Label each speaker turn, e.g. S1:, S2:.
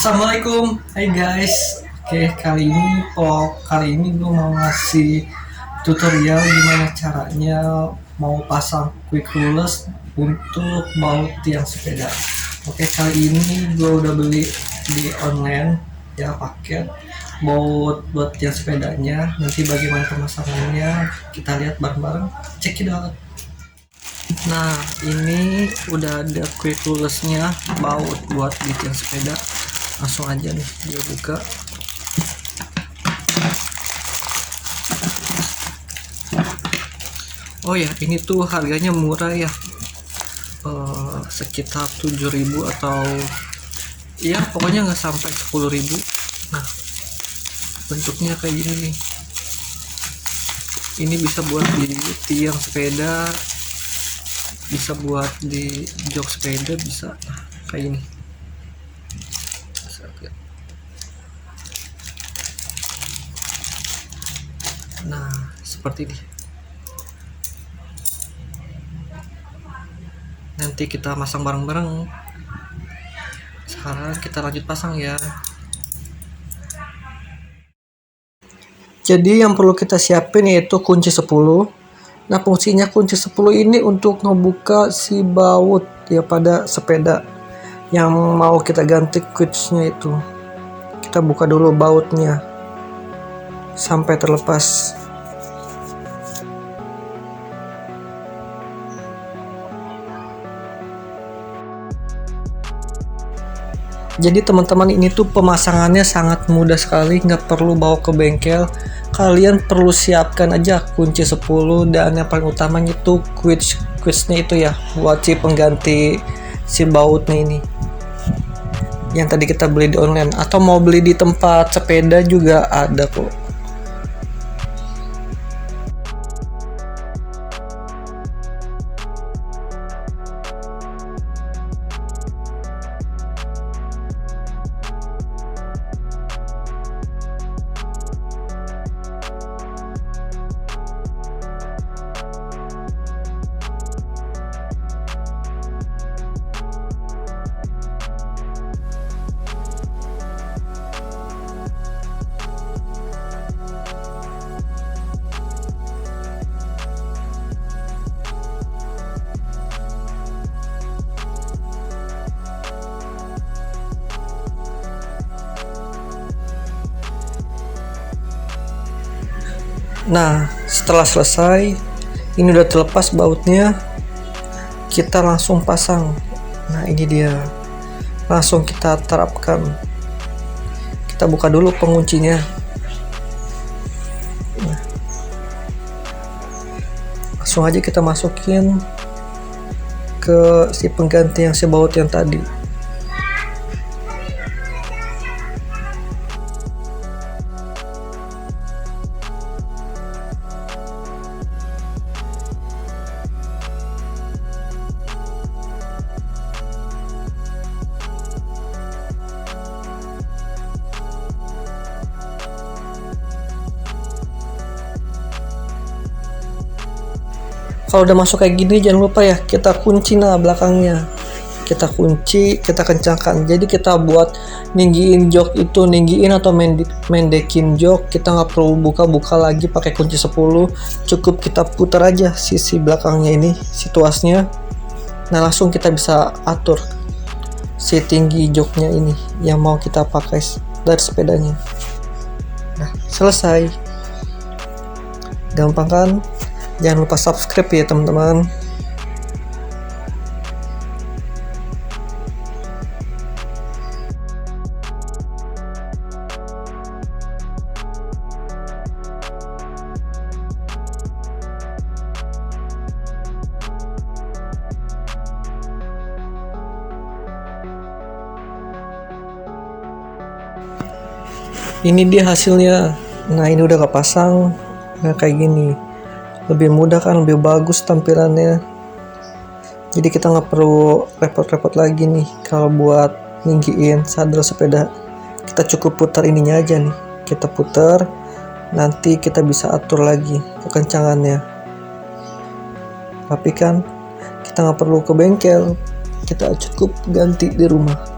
S1: Assalamualaikum, hai guys. Oke, kali ini gue mau ngasih tutorial gimana caranya mau pasang quick release untuk baut tiang sepeda. Oke, kali ini gue udah beli di online ya paket baut buat tiang sepedanya. Nanti bagaimana pemasangannya kita lihat bareng-bareng. Check it out. Nah, ini udah ada quick release-nya baut buat di tiang sepeda. Langsung aja nih dia buka. Oh ya, ini tuh harganya murah ya, sekitar 7.000 atau ya pokoknya nggak sampai 10.000. Nah, bentuknya kayak gini nih. Ini bisa buat di tiang sepeda, bisa buat di jok sepeda, bisa. Nah, kayak ini. Nah, seperti ini. Nanti kita masang bareng-bareng. Sekarang kita lanjut pasang ya. Jadi yang perlu kita siapin yaitu kunci 10. Nah, fungsinya kunci 10 ini untuk ngebuka si baut ya pada sepeda yang mau kita ganti kunci-nya itu. Kita buka dulu bautnya sampai terlepas. Jadi teman-teman, ini tuh pemasangannya sangat mudah sekali, nggak perlu bawa ke bengkel. Kalian perlu siapkan aja kunci 10 dan yang paling utamanya itu quicksnya itu ya, buat si pengganti si bautnya ini. Yang tadi kita beli di online atau mau beli di tempat sepeda juga ada kok. Nah, setelah selesai, ini udah terlepas bautnya, kita langsung pasang. Nah, ini dia, langsung kita terapkan. Kita buka dulu penguncinya. Nah, langsung aja kita masukin ke si pengganti yang si baut yang tadi. Kalau udah masuk kayak gini, jangan lupa ya kita kunci belakangnya. Kita kunci, kita kencangkan. Jadi kita buat ninggiin jok itu, ninggiin atau mendekin jok, kita nggak perlu buka-buka lagi pakai kunci 10. Cukup kita putar aja sisi belakangnya ini, si tuasnya. Nah, langsung kita bisa atur si tinggi joknya ini yang mau kita pakai dari sepedanya. Nah, selesai. Gampang kan? Jangan lupa subscribe ya teman-teman. Ini dia hasilnya. Nah, ini udah kepasang. Nah, kayak gini. Lebih mudah kan, lebih bagus tampilannya. Jadi kita nggak perlu repot-repot lagi nih kalau buat ninggiin sadel sepeda. Kita cukup putar ininya aja nih, kita putar, nanti kita bisa atur lagi kekencangannya. Tapi kan kita nggak perlu ke bengkel, kita cukup ganti di rumah.